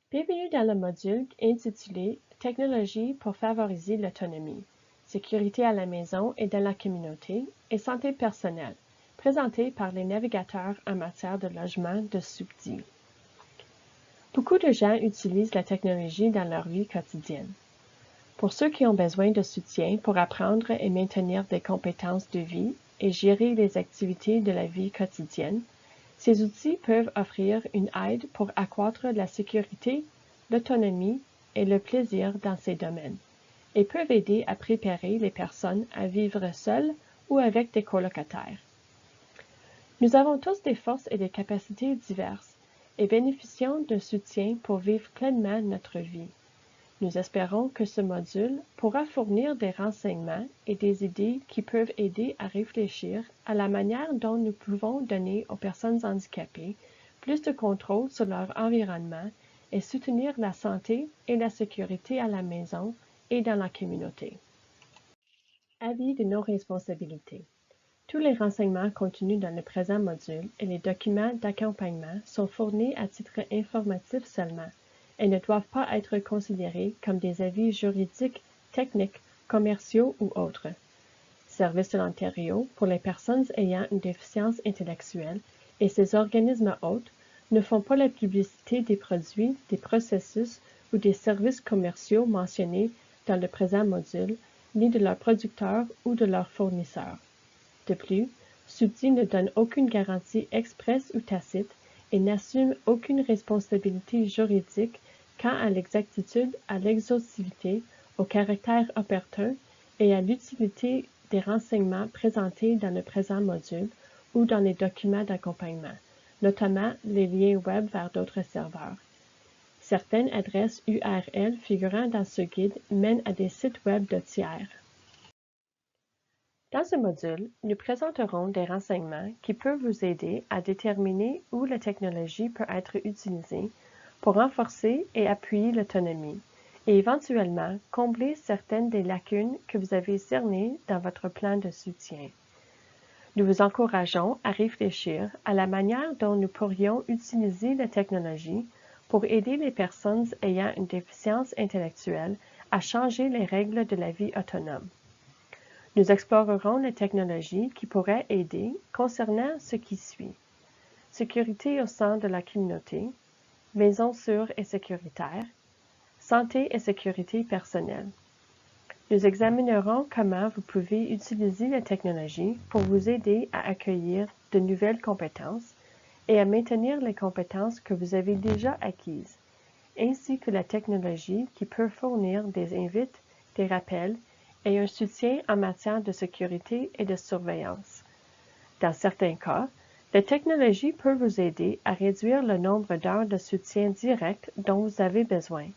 Bienvenue dans le module intitulé Technologie pour favoriser l'autonomie, sécurité à la maison et dans la communauté et santé personnelle, présenté par les navigateurs en matière de logement de Subdi. Beaucoup de gens utilisent la technologie dans leur vie quotidienne. Pour ceux qui ont besoin de soutien pour apprendre et maintenir des compétences de vie et gérer les activités de la vie quotidienne, ces outils peuvent offrir une aide pour accroître la sécurité, l'autonomie et le plaisir dans ces domaines, et peuvent aider à préparer les personnes à vivre seules ou avec des colocataires. Nous avons tous des forces et des capacités diverses et bénéficions d'un soutien pour vivre pleinement notre vie. Nous espérons que ce module pourra fournir des renseignements et des idées qui peuvent aider à réfléchir à la manière dont nous pouvons donner aux personnes handicapées plus de contrôle sur leur environnement et soutenir la santé et la sécurité à la maison et dans la communauté. Avis de non-responsabilité. Tous les renseignements contenus dans le présent module et les documents d'accompagnement sont fournis à titre informatif seulement et ne doivent pas être considérés comme des avis juridiques, techniques, commerciaux ou autres. Service de l'Ontario pour les personnes ayant une déficience intellectuelle et ses organismes hôtes ne font pas la publicité des produits, des processus ou des services commerciaux mentionnés dans le présent module, ni de leurs producteurs ou de leurs fournisseurs. De plus, Subdi ne donne aucune garantie expresse ou tacite et n'assume aucune responsabilité juridique quant à l'exactitude, à l'exhaustivité, au caractère opportun et à l'utilité des renseignements présentés dans le présent module ou dans les documents d'accompagnement, notamment les liens web vers d'autres serveurs. Certaines adresses URL figurant dans ce guide mènent à des sites web de tiers. Dans ce module, nous présenterons des renseignements qui peuvent vous aider à déterminer où la technologie peut être utilisée pour renforcer et appuyer l'autonomie et éventuellement combler certaines des lacunes que vous avez cernées dans votre plan de soutien. Nous vous encourageons à réfléchir à la manière dont nous pourrions utiliser la technologie pour aider les personnes ayant une déficience intellectuelle à changer les règles de la vie autonome. Nous explorerons les technologies qui pourraient aider concernant ce qui suit. Sécurité au sein de la communauté, maison sûre et sécuritaire, santé et sécurité personnelle. Nous examinerons comment vous pouvez utiliser la technologie pour vous aider à accueillir de nouvelles compétences et à maintenir les compétences que vous avez déjà acquises, ainsi que la technologie qui peut fournir des invites, des rappels et un soutien en matière de sécurité et de surveillance. Dans certains cas, la technologie peut vous aider à réduire le nombre d'heures de soutien direct dont vous avez besoin,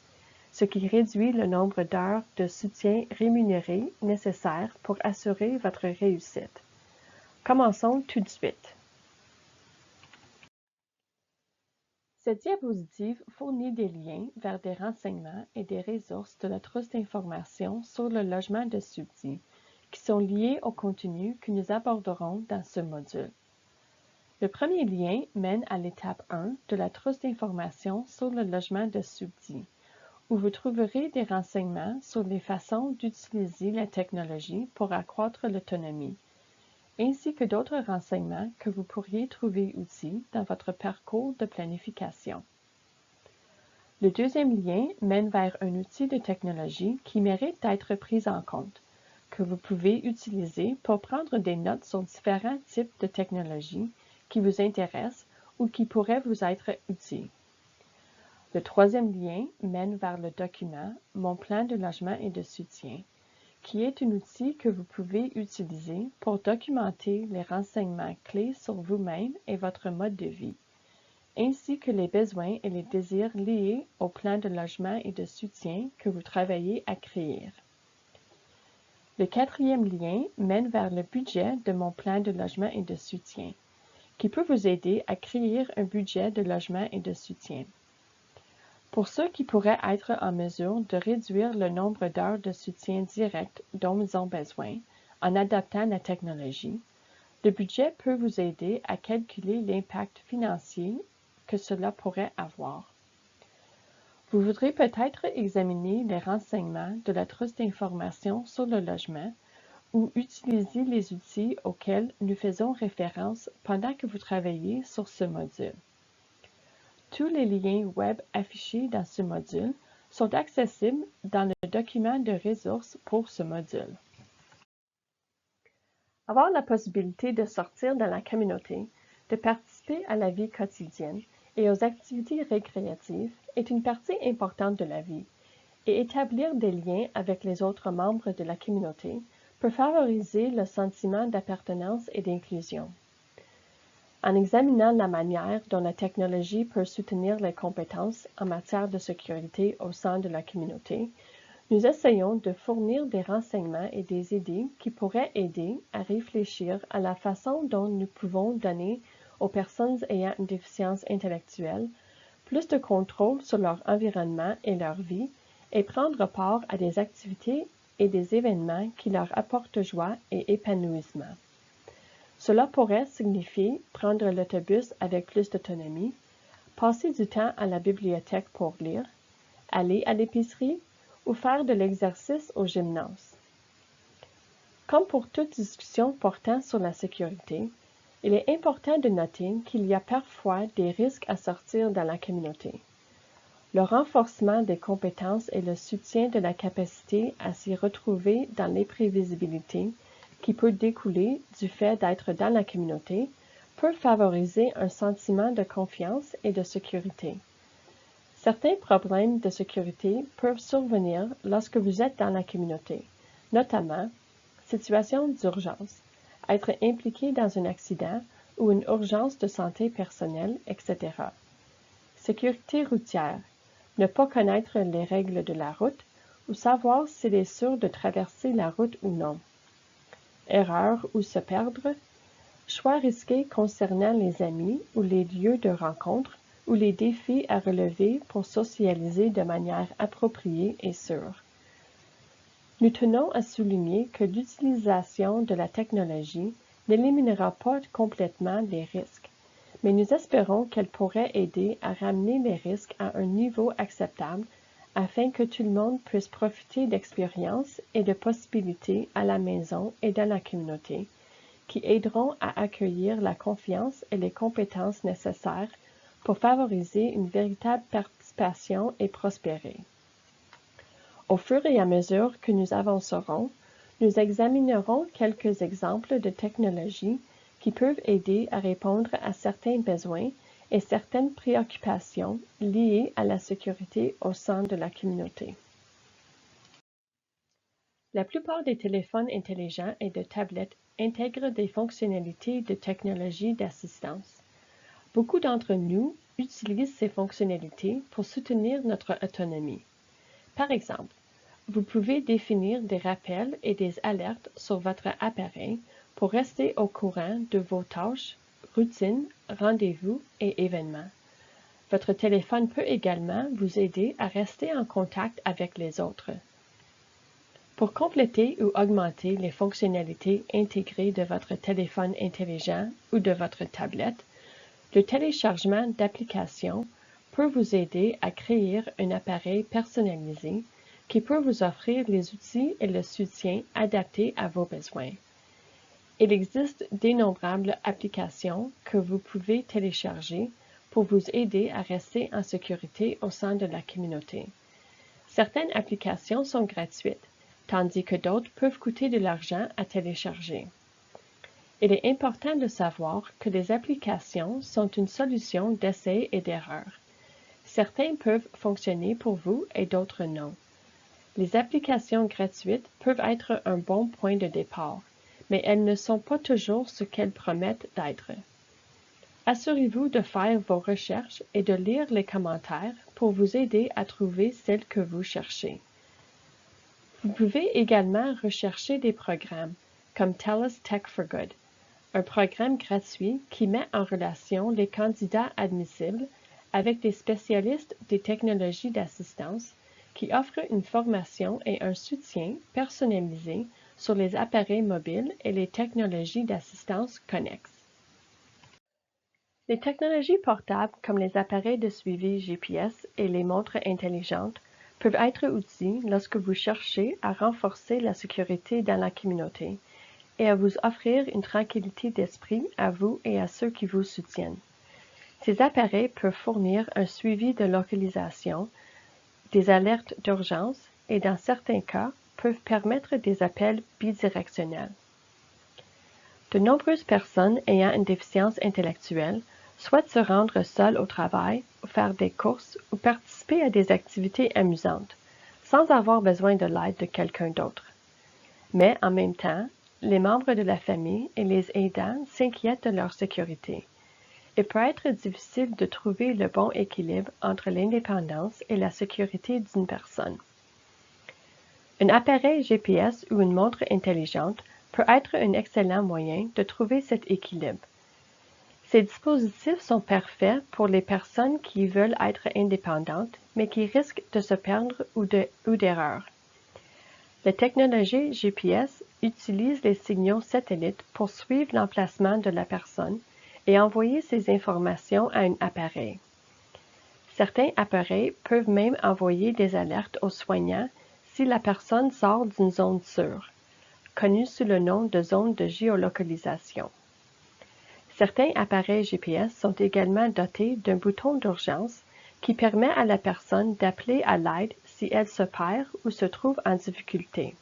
ce qui réduit le nombre d'heures de soutien rémunéré nécessaires pour assurer votre réussite. Commençons tout de suite. Cette diapositive fournit des liens vers des renseignements et des ressources de la trousse d'informations sur le logement de Subdi, qui sont liés au contenu que nous aborderons dans ce module. Le premier lien mène à l'étape 1 de la trousse d'informations sur le logement de Subdi, où vous trouverez des renseignements sur les façons d'utiliser la technologie pour accroître l'autonomie, ainsi que d'autres renseignements que vous pourriez trouver utiles dans votre parcours de planification. Le deuxième lien mène vers un outil de technologie qui mérite d'être pris en compte, que vous pouvez utiliser pour prendre des notes sur différents types de technologies qui vous intéressent ou qui pourraient vous être utiles. Le troisième lien mène vers le document « Mon plan de logement et de soutien », qui est un outil que vous pouvez utiliser pour documenter les renseignements clés sur vous-même et votre mode de vie, ainsi que les besoins et les désirs liés au plan de logement et de soutien que vous travaillez à créer. Le quatrième lien mène vers le budget de mon plan de logement et de soutien, qui peut vous aider à créer un budget de logement et de soutien. Pour ceux qui pourraient être en mesure de réduire le nombre d'heures de soutien direct dont ils ont besoin en adaptant la technologie, le budget peut vous aider à calculer l'impact financier que cela pourrait avoir. Vous voudrez peut-être examiner les renseignements de la trousse d'information sur le logement ou utiliser les outils auxquels nous faisons référence pendant que vous travaillez sur ce module. Tous les liens web affichés dans ce module sont accessibles dans le document de ressources pour ce module. Avoir la possibilité de sortir dans la communauté, de participer à la vie quotidienne et aux activités récréatives est une partie importante de la vie, et établir des liens avec les autres membres de la communauté peut favoriser le sentiment d'appartenance et d'inclusion. En examinant la manière dont la technologie peut soutenir les compétences en matière de sécurité au sein de la communauté, nous essayons de fournir des renseignements et des idées qui pourraient aider à réfléchir à la façon dont nous pouvons donner aux personnes ayant une déficience intellectuelle plus de contrôle sur leur environnement et leur vie et prendre part à des activités et des événements qui leur apportent joie et épanouissement. Cela pourrait signifier prendre l'autobus avec plus d'autonomie, passer du temps à la bibliothèque pour lire, aller à l'épicerie ou faire de l'exercice au gymnase. Comme pour toute discussion portant sur la sécurité, il est important de noter qu'il y a parfois des risques à sortir dans la communauté. Le renforcement des compétences et le soutien de la capacité à s'y retrouver dans l'imprévisibilité qui peut découler du fait d'être dans la communauté peut favoriser un sentiment de confiance et de sécurité. Certains problèmes de sécurité peuvent survenir lorsque vous êtes dans la communauté, notamment situation d'urgence, être impliqué dans un accident ou une urgence de santé personnelle, etc. Sécurité routière, ne pas connaître les règles de la route ou savoir s'il est sûr de traverser la route ou non. Erreur ou se perdre, choix risqués concernant les amis ou les lieux de rencontre ou les défis à relever pour socialiser de manière appropriée et sûre. Nous tenons à souligner que l'utilisation de la technologie n'éliminera pas complètement les risques, mais nous espérons qu'elle pourrait aider à ramener les risques à un niveau acceptable afin que tout le monde puisse profiter d'expériences et de possibilités à la maison et dans la communauté, qui aideront à accueillir la confiance et les compétences nécessaires pour favoriser une véritable participation et prospérer. Au fur et à mesure que nous avancerons, nous examinerons quelques exemples de technologies qui peuvent aider à répondre à certains besoins et certaines préoccupations liées à la sécurité au sein de la communauté. La plupart des téléphones intelligents et de tablettes intègrent des fonctionnalités de technologie d'assistance. Beaucoup d'entre nous utilisent ces fonctionnalités pour soutenir notre autonomie. Par exemple, vous pouvez définir des rappels et des alertes sur votre appareil pour rester au courant de vos tâches, routines, rendez-vous et événements. Votre téléphone peut également vous aider à rester en contact avec les autres. Pour compléter ou augmenter les fonctionnalités intégrées de votre téléphone intelligent ou de votre tablette, le téléchargement d'applications peut vous aider à créer un appareil personnalisé qui peut vous offrir les outils et le soutien adaptés à vos besoins. Il existe d'innombrables applications que vous pouvez télécharger pour vous aider à rester en sécurité au sein de la communauté. Certaines applications sont gratuites, tandis que d'autres peuvent coûter de l'argent à télécharger. Il est important de savoir que les applications sont une solution d'essai et d'erreur. Certains peuvent fonctionner pour vous et d'autres non. Les applications gratuites peuvent être un bon point de départ, mais elles ne sont pas toujours ce qu'elles promettent d'être. Assurez-vous de faire vos recherches et de lire les commentaires pour vous aider à trouver celles que vous cherchez. Vous pouvez également rechercher des programmes comme TELUS Tech for Good, un programme gratuit qui met en relation les candidats admissibles avec des spécialistes des technologies d'assistance qui offrent une formation et un soutien personnalisé sur les appareils mobiles et les technologies d'assistance connexes. Les technologies portables comme les appareils de suivi GPS et les montres intelligentes peuvent être utiles lorsque vous cherchez à renforcer la sécurité dans la communauté et à vous offrir une tranquillité d'esprit à vous et à ceux qui vous soutiennent. Ces appareils peuvent fournir un suivi de localisation, des alertes d'urgence et dans certains cas peuvent permettre des appels bidirectionnels. De nombreuses personnes ayant une déficience intellectuelle souhaitent se rendre seules au travail, ou faire des courses ou participer à des activités amusantes, sans avoir besoin de l'aide de quelqu'un d'autre. Mais en même temps, les membres de la famille et les aidants s'inquiètent de leur sécurité. Il peut être difficile de trouver le bon équilibre entre l'indépendance et la sécurité d'une personne. Un appareil GPS ou une montre intelligente peut être un excellent moyen de trouver cet équilibre. Ces dispositifs sont parfaits pour les personnes qui veulent être indépendantes, mais qui risquent de se perdre ou d'erreurs. La technologie GPS utilise les signaux satellites pour suivre l'emplacement de la personne et envoyer ces informations à un appareil. Certains appareils peuvent même envoyer des alertes aux soignants si la personne sort d'une zone sûre, connue sous le nom de zone de géolocalisation. Certains appareils GPS sont également dotés d'un bouton d'urgence qui permet à la personne d'appeler à l'aide si elle se perd ou se trouve en difficulté.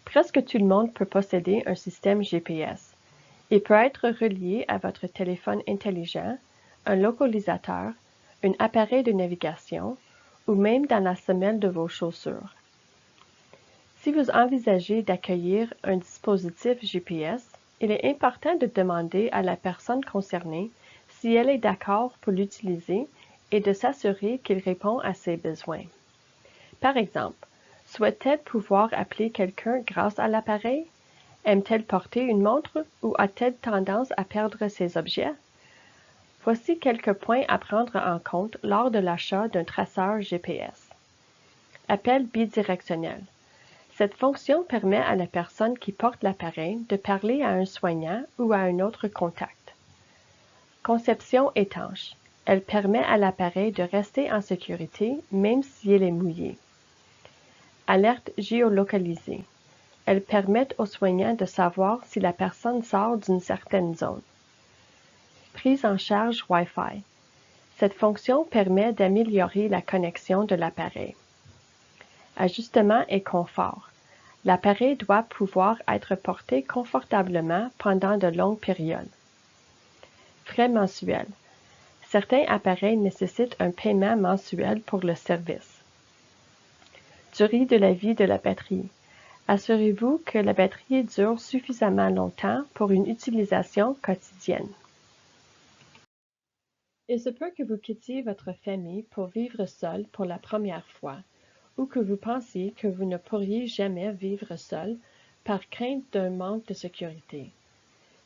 Presque tout le monde peut posséder un système GPS. Il peut être relié à votre téléphone intelligent, un localisateur, un appareil de navigation ou même dans la semelle de vos chaussures. Si vous envisagez d'accueillir un dispositif GPS, il est important de demander à la personne concernée si elle est d'accord pour l'utiliser et de s'assurer qu'il répond à ses besoins. Par exemple, souhaite-t-elle pouvoir appeler quelqu'un grâce à l'appareil? Aime-t-elle porter une montre ou a-t-elle tendance à perdre ses objets? Voici quelques points à prendre en compte lors de l'achat d'un traceur GPS. Appel bidirectionnel. Cette fonction permet à la personne qui porte l'appareil de parler à un soignant ou à un autre contact. Conception étanche. Elle permet à l'appareil de rester en sécurité même si elle est mouillée. Alerte géolocalisée. Elles permettent aux soignants de savoir si la personne sort d'une certaine zone. Prise en charge Wi-Fi. Cette fonction permet d'améliorer la connexion de l'appareil. Ajustement et confort. L'appareil doit pouvoir être porté confortablement pendant de longues périodes. Frais mensuels. Certains appareils nécessitent un paiement mensuel pour le service. Durée de la vie de la batterie. Assurez-vous que la batterie dure suffisamment longtemps pour une utilisation quotidienne. Il se peut que vous quittiez votre famille pour vivre seul pour la première fois, ou que vous pensiez que vous ne pourriez jamais vivre seul par crainte d'un manque de sécurité.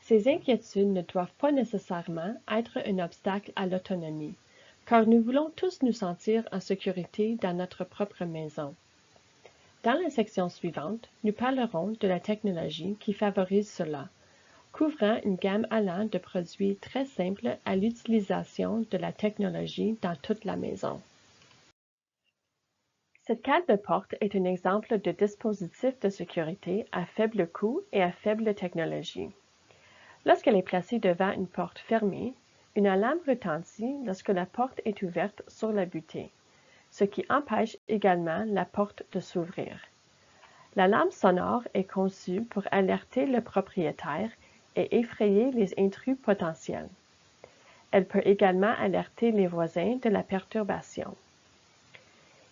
Ces inquiétudes ne doivent pas nécessairement être un obstacle à l'autonomie, car nous voulons tous nous sentir en sécurité dans notre propre maison. Dans la section suivante, nous parlerons de la technologie qui favorise cela, couvrant une gamme allant de produits très simples à l'utilisation de la technologie dans toute la maison. Cette cale de porte est un exemple de dispositif de sécurité à faible coût et à faible technologie. Lorsqu'elle est placée devant une porte fermée, une alarme retentit lorsque la porte est ouverte sur la butée, ce qui empêche également la porte de s'ouvrir. L'alarme sonore est conçue pour alerter le propriétaire et effrayer les intrus potentiels. Elle peut également alerter les voisins de la perturbation.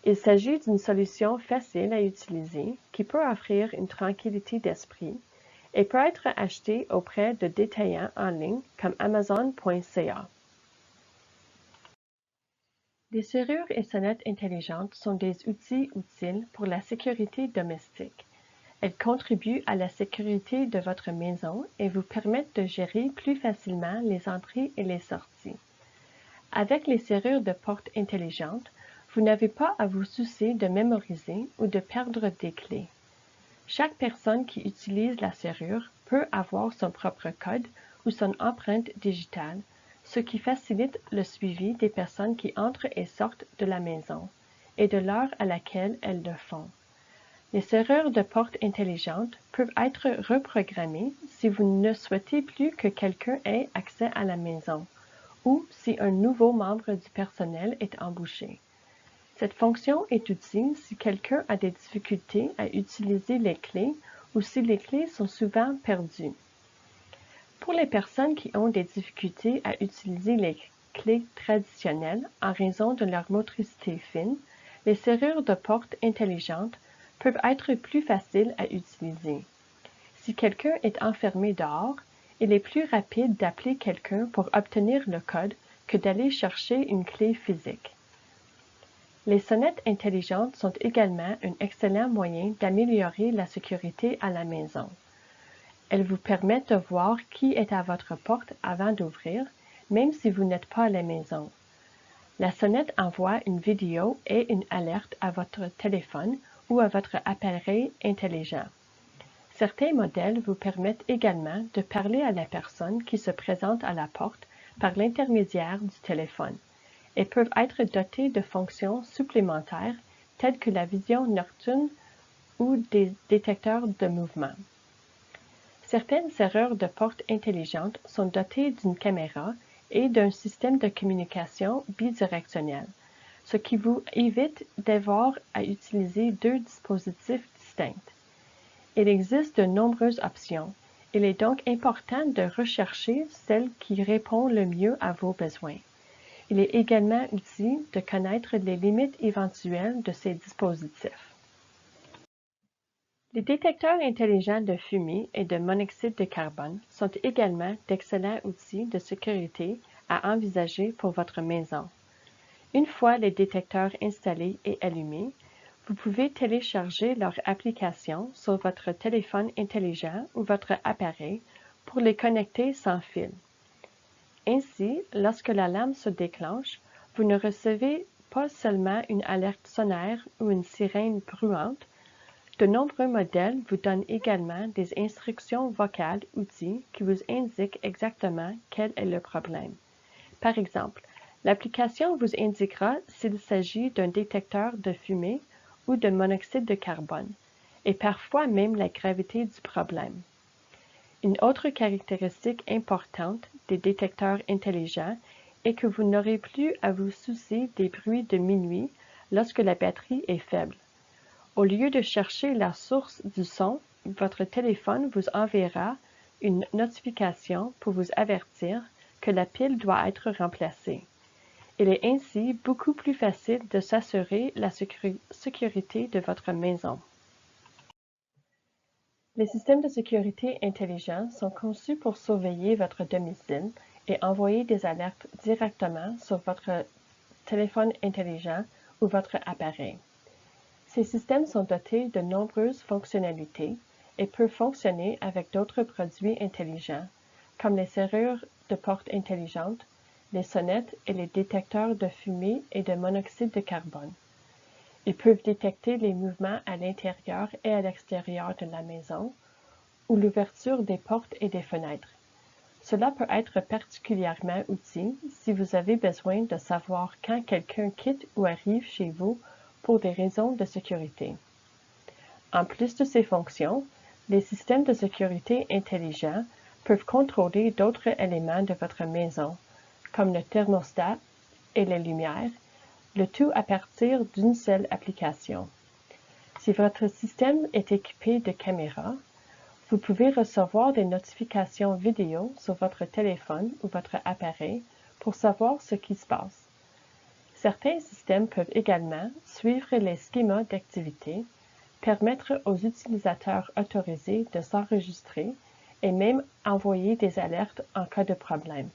Il s'agit d'une solution facile à utiliser qui peut offrir une tranquillité d'esprit et peut être achetée auprès de détaillants en ligne comme Amazon.ca. Les serrures et sonnettes intelligentes sont des outils utiles pour la sécurité domestique. Elles contribuent à la sécurité de votre maison et vous permettent de gérer plus facilement les entrées et les sorties. Avec les serrures de porte intelligentes, vous n'avez pas à vous soucier de mémoriser ou de perdre des clés. Chaque personne qui utilise la serrure peut avoir son propre code ou son empreinte digitale, ce qui facilite le suivi des personnes qui entrent et sortent de la maison et de l'heure à laquelle elles le font. Les serrures de porte intelligentes peuvent être reprogrammées si vous ne souhaitez plus que quelqu'un ait accès à la maison ou si un nouveau membre du personnel est embauché. Cette fonction est utile si quelqu'un a des difficultés à utiliser les clés ou si les clés sont souvent perdues. Pour les personnes qui ont des difficultés à utiliser les clés traditionnelles en raison de leur motricité fine, les serrures de porte intelligentes peuvent être plus faciles à utiliser. Si quelqu'un est enfermé dehors, il est plus rapide d'appeler quelqu'un pour obtenir le code que d'aller chercher une clé physique. Les sonnettes intelligentes sont également un excellent moyen d'améliorer la sécurité à la maison. Elles vous permettent de voir qui est à votre porte avant d'ouvrir, même si vous n'êtes pas à la maison. La sonnette envoie une vidéo et une alerte à votre téléphone ou à votre appareil intelligent. Certains modèles vous permettent également de parler à la personne qui se présente à la porte par l'intermédiaire du téléphone et peuvent être dotés de fonctions supplémentaires telles que la vision nocturne ou des détecteurs de mouvement. Certaines serrures de porte intelligentes sont dotées d'une caméra et d'un système de communication bidirectionnel, ce qui vous évite d'avoir à utiliser deux dispositifs distincts. Il existe de nombreuses options. Il est donc important de rechercher celle qui répond le mieux à vos besoins. Il est également utile de connaître les limites éventuelles de ces dispositifs. Les détecteurs intelligents de fumée et de monoxyde de carbone sont également d'excellents outils de sécurité à envisager pour votre maison. Une fois les détecteurs installés et allumés, vous pouvez télécharger leur application sur votre téléphone intelligent ou votre appareil pour les connecter sans fil. Ainsi, lorsque l'alarme se déclenche, vous ne recevez pas seulement une alerte sonore ou une sirène bruante. De nombreux modèles vous donnent également des instructions vocales outils qui vous indiquent exactement quel est le problème. Par exemple, l'application vous indiquera s'il s'agit d'un détecteur de fumée ou de monoxyde de carbone, et parfois même la gravité du problème. Une autre caractéristique importante des détecteurs intelligents est que vous n'aurez plus à vous soucier des bruits de minuit lorsque la batterie est faible. Au lieu de chercher la source du son, votre téléphone vous enverra une notification pour vous avertir que la pile doit être remplacée. Il est ainsi beaucoup plus facile de s'assurer la sécurité de votre maison. Les systèmes de sécurité intelligents sont conçus pour surveiller votre domicile et envoyer des alertes directement sur votre téléphone intelligent ou votre appareil. Ces systèmes sont dotés de nombreuses fonctionnalités et peuvent fonctionner avec d'autres produits intelligents, comme les serrures de porte intelligentes, les sonnettes et les détecteurs de fumée et de monoxyde de carbone. Ils peuvent détecter les mouvements à l'intérieur et à l'extérieur de la maison ou l'ouverture des portes et des fenêtres. Cela peut être particulièrement utile si vous avez besoin de savoir quand quelqu'un quitte ou arrive chez vous pour des raisons de sécurité. En plus de ces fonctions, les systèmes de sécurité intelligents peuvent contrôler d'autres éléments de votre maison, comme le thermostat et les lumières, le tout à partir d'une seule application. Si votre système est équipé de caméras, vous pouvez recevoir des notifications vidéo sur votre téléphone ou votre appareil pour savoir ce qui se passe. Certains systèmes peuvent également suivre les schémas d'activité, permettre aux utilisateurs autorisés de s'enregistrer et même envoyer des alertes en cas de problème.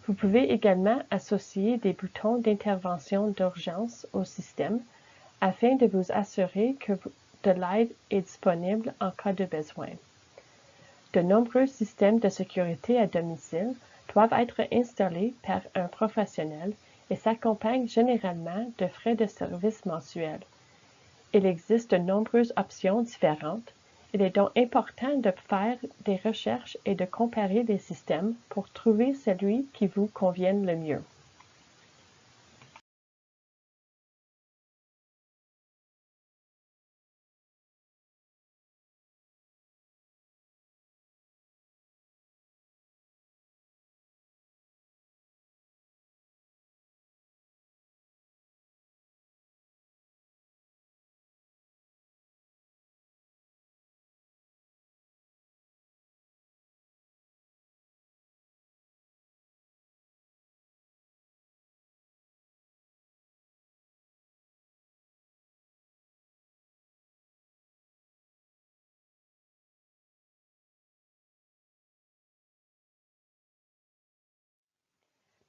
Vous pouvez également associer des boutons d'intervention d'urgence au système afin de vous assurer que de l'aide est disponible en cas de besoin. De nombreux systèmes de sécurité à domicile doivent être installés par un professionnel et s'accompagnent généralement de frais de service mensuels. Il existe de nombreuses options différentes Il est donc important de faire des recherches et de comparer les systèmes pour trouver celui qui vous convienne le mieux.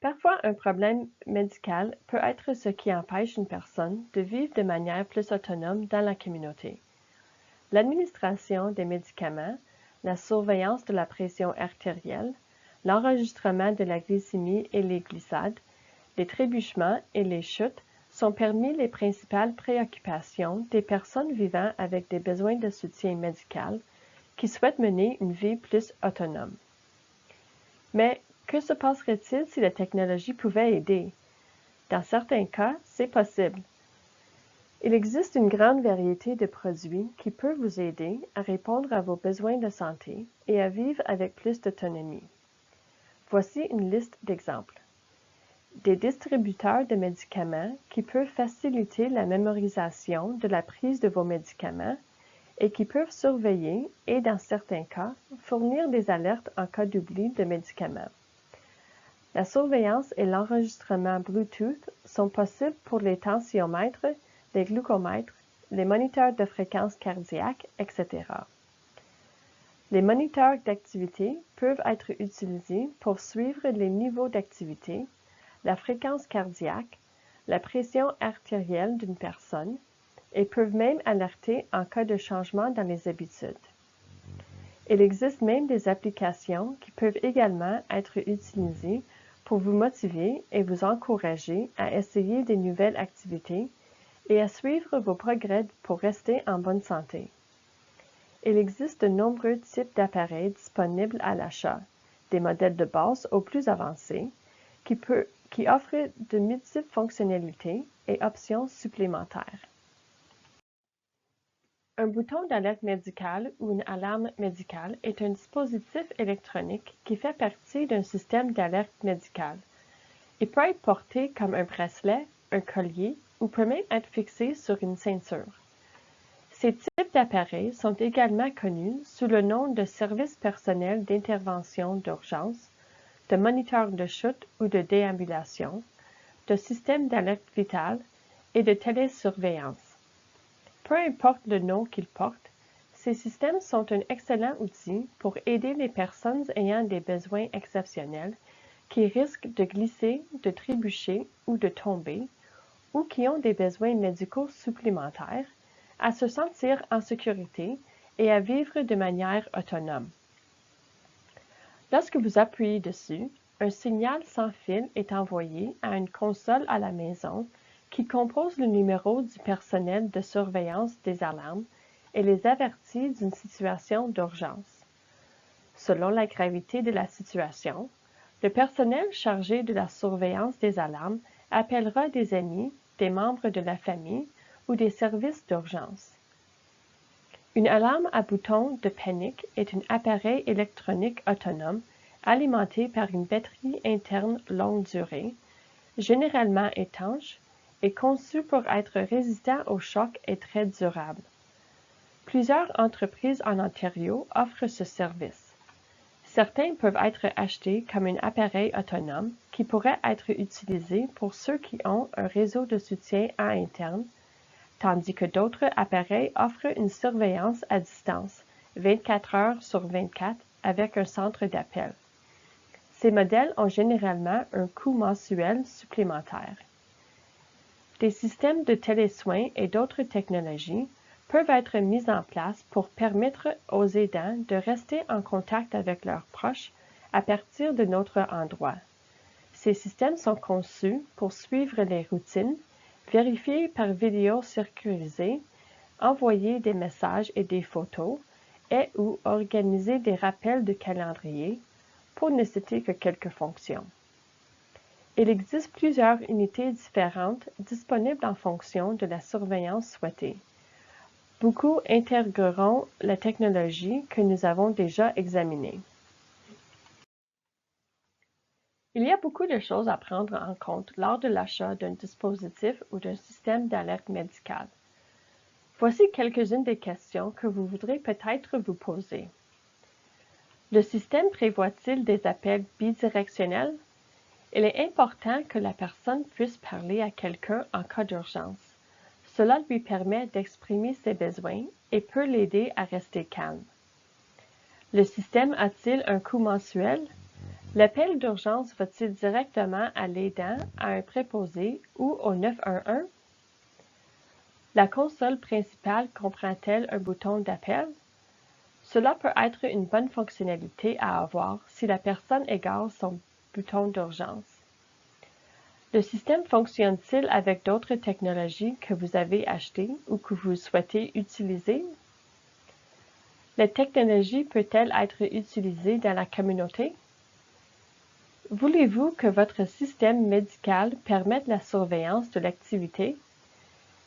Parfois, un problème médical peut être ce qui empêche une personne de vivre de manière plus autonome dans la communauté. L'administration des médicaments, la surveillance de la pression artérielle, l'enregistrement de la glycémie et les glissades, les trébuchements et les chutes sont parmi les principales préoccupations des personnes vivant avec des besoins de soutien médical qui souhaitent mener une vie plus autonome. Mais que se passerait-il si la technologie pouvait aider? Dans certains cas, c'est possible. Il existe une grande variété de produits qui peuvent vous aider à répondre à vos besoins de santé et à vivre avec plus d'autonomie. Voici une liste d'exemples. Des distributeurs de médicaments qui peuvent faciliter la mémorisation de la prise de vos médicaments et qui peuvent surveiller et, dans certains cas, fournir des alertes en cas d'oubli de médicaments. La surveillance et l'enregistrement Bluetooth sont possibles pour les tensiomètres, les glucomètres, les moniteurs de fréquence cardiaque, etc. Les moniteurs d'activité peuvent être utilisés pour suivre les niveaux d'activité, la fréquence cardiaque, la pression artérielle d'une personne et peuvent même alerter en cas de changement dans les habitudes. Il existe même des applications qui peuvent également être utilisées pour vous motiver et vous encourager à essayer des nouvelles activités et à suivre vos progrès pour rester en bonne santé. Il existe de nombreux types d'appareils disponibles à l'achat, des modèles de base aux plus avancés, qui offrent de multiples fonctionnalités et options supplémentaires. Un bouton d'alerte médicale ou une alarme médicale est un dispositif électronique qui fait partie d'un système d'alerte médicale. Il peut être porté comme un bracelet, un collier ou peut même être fixé sur une ceinture. Ces types d'appareils sont également connus sous le nom de services personnels d'intervention d'urgence, de moniteurs de chute ou de déambulation, de systèmes d'alerte vitale et de télésurveillance. Peu importe le nom qu'ils portent, ces systèmes sont un excellent outil pour aider les personnes ayant des besoins exceptionnels qui risquent de glisser, de trébucher ou de tomber, ou qui ont des besoins médicaux supplémentaires, à se sentir en sécurité et à vivre de manière autonome. Lorsque vous appuyez dessus, un signal sans fil est envoyé à une console à la maison qui compose le numéro du personnel de surveillance des alarmes et les avertit d'une situation d'urgence. Selon la gravité de la situation, le personnel chargé de la surveillance des alarmes appellera des amis, des membres de la famille ou des services d'urgence. Une alarme à bouton de panique est un appareil électronique autonome alimenté par une batterie interne longue durée, généralement étanche, et conçu pour être résistant aux chocs et très durable. Plusieurs entreprises en Ontario offrent ce service. Certains peuvent être achetés comme un appareil autonome qui pourrait être utilisé pour ceux qui ont un réseau de soutien à interne, tandis que d'autres appareils offrent une surveillance à distance, 24 heures sur 24, avec un centre d'appel. Ces modèles ont généralement un coût mensuel supplémentaire. Des systèmes de télésoins et d'autres technologies peuvent être mis en place pour permettre aux aidants de rester en contact avec leurs proches à partir de notre endroit. Ces systèmes sont conçus pour suivre les routines, vérifier par vidéo sécurisée, envoyer des messages et des photos, est ou organiser des rappels de calendrier, pour ne citer que quelques fonctions. Il existe plusieurs unités différentes disponibles en fonction de la surveillance souhaitée. Beaucoup intégreront la technologie que nous avons déjà examinée. Il y a beaucoup de choses à prendre en compte lors de l'achat d'un dispositif ou d'un système d'alerte médicale. Voici quelques-unes des questions que vous voudrez peut-être vous poser. Le système prévoit-il des appels bidirectionnels? Il est important que la personne puisse parler à quelqu'un en cas d'urgence. Cela lui permet d'exprimer ses besoins et peut l'aider à rester calme. Le système a-t-il un coût mensuel? L'appel d'urgence va-t-il directement à l'aidant, à un préposé ou au 911? La console principale comprend-elle un bouton d'appel? Cela peut être une bonne fonctionnalité à avoir si la personne égare son bouton d'urgence. Le système fonctionne-t-il avec d'autres technologies que vous avez achetées ou que vous souhaitez utiliser? La technologie peut-elle être utilisée dans la communauté? Voulez-vous que votre système médical permette la surveillance de l'activité?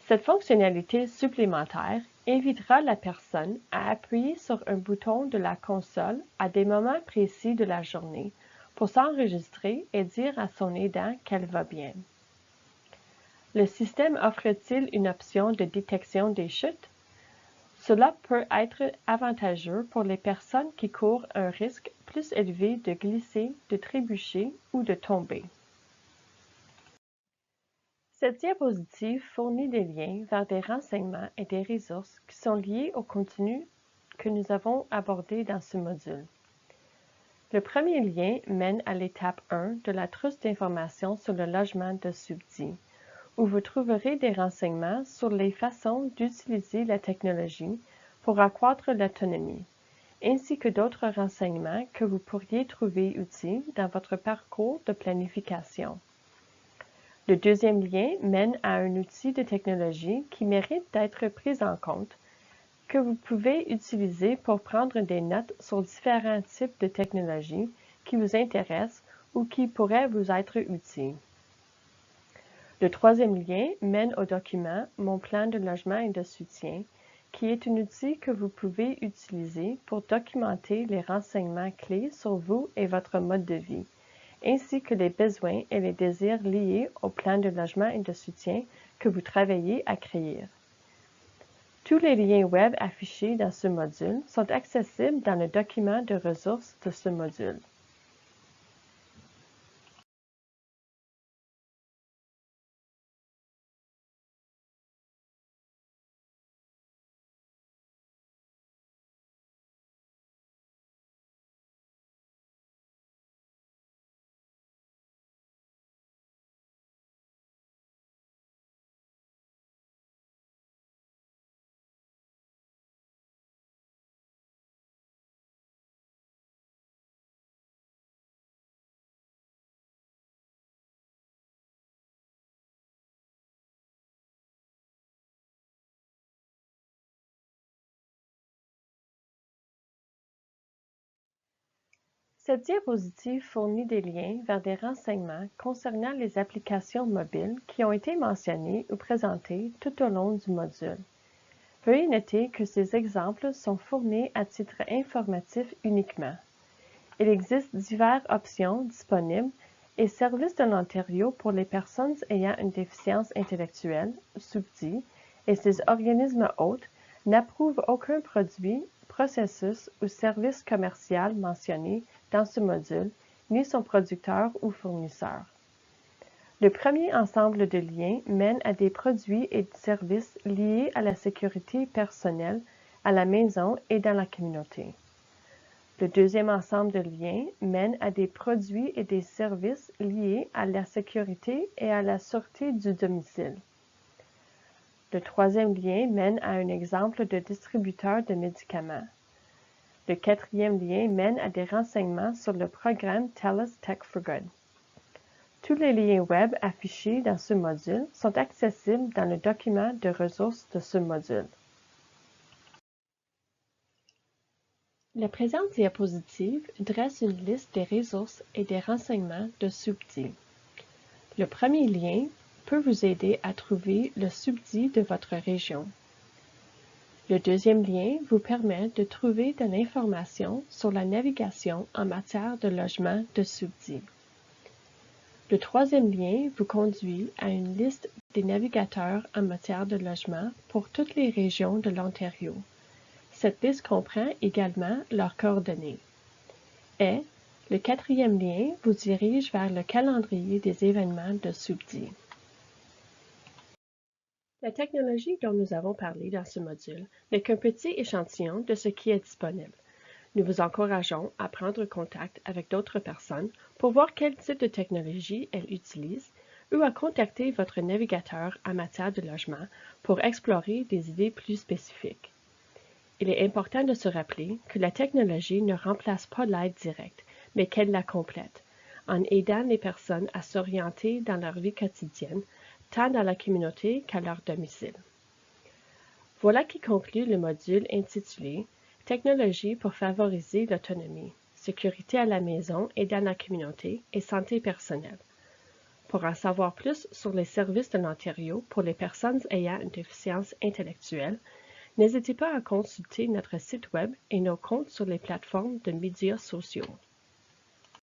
Cette fonctionnalité supplémentaire invitera la personne à appuyer sur un bouton de la console à des moments précis de la journée pour s'enregistrer et dire à son aidant qu'elle va bien. Le système offre-t-il une option de détection des chutes? Cela peut être avantageux pour les personnes qui courent un risque plus élevé de glisser, de trébucher ou de tomber. Cette diapositive fournit des liens vers des renseignements et des ressources qui sont liés au contenu que nous avons abordé dans ce module. Le premier lien mène à l'étape 1 de la trousse d'informations sur le logement de Subdi, où vous trouverez des renseignements sur les façons d'utiliser la technologie pour accroître l'autonomie, ainsi que d'autres renseignements que vous pourriez trouver utiles dans votre parcours de planification. Le deuxième lien mène à un outil de technologie qui mérite d'être pris en compte, que vous pouvez utiliser pour prendre des notes sur différents types de technologies qui vous intéressent ou qui pourraient vous être utiles. Le troisième lien mène au document « Mon plan de logement et de soutien » qui est un outil que vous pouvez utiliser pour documenter les renseignements clés sur vous et votre mode de vie, ainsi que les besoins et les désirs liés au plan de logement et de soutien que vous travaillez à créer. Tous les liens web affichés dans ce module sont accessibles dans le document de ressources de ce module. Cette diapositive fournit des liens vers des renseignements concernant les applications mobiles qui ont été mentionnés ou présentés tout au long du module. Veuillez noter que ces exemples sont fournis à titre informatif uniquement. Il existe diverses options disponibles et Services de l'Ontario pour les personnes ayant une déficience intellectuelle, SUBDI, et ses organismes hôtes n'approuvent aucun produit, processus ou service commercial mentionné dans ce module, ni son producteur ou fournisseur. Le premier ensemble de liens mène à des produits et services liés à la sécurité personnelle, à la maison et dans la communauté. Le deuxième ensemble de liens mène à des produits et des services liés à la sécurité et à la sûreté du domicile. Le troisième lien mène à un exemple de distributeur de médicaments. Le quatrième lien mène à des renseignements sur le programme TELUS Tech for Good. Tous les liens web affichés dans ce module sont accessibles dans le document de ressources de ce module. La présente diapositive dresse une liste des ressources et des renseignements de SUBDI. Le premier lien peut vous aider à trouver le SUBDI de votre région. Le deuxième lien vous permet de trouver de l'information sur la navigation en matière de logement de SUBDI. Le troisième lien vous conduit à une liste des navigateurs en matière de logement pour toutes les régions de l'Ontario. Cette liste comprend également leurs coordonnées. Et le quatrième lien vous dirige vers le calendrier des événements de SUBDI. La technologie dont nous avons parlé dans ce module n'est qu'un petit échantillon de ce qui est disponible. Nous vous encourageons à prendre contact avec d'autres personnes pour voir quel type de technologie elles utilisent ou à contacter votre navigateur en matière de logement pour explorer des idées plus spécifiques. Il est important de se rappeler que la technologie ne remplace pas l'aide directe, mais qu'elle la complète, en aidant les personnes à s'orienter dans leur vie quotidienne, tant dans la communauté qu'à leur domicile. Voilà qui conclut le module intitulé « Technologie pour favoriser l'autonomie, sécurité à la maison et dans la communauté et santé personnelle ». Pour en savoir plus sur les services de l'Ontario pour les personnes ayant une déficience intellectuelle, n'hésitez pas à consulter notre site web et nos comptes sur les plateformes de médias sociaux.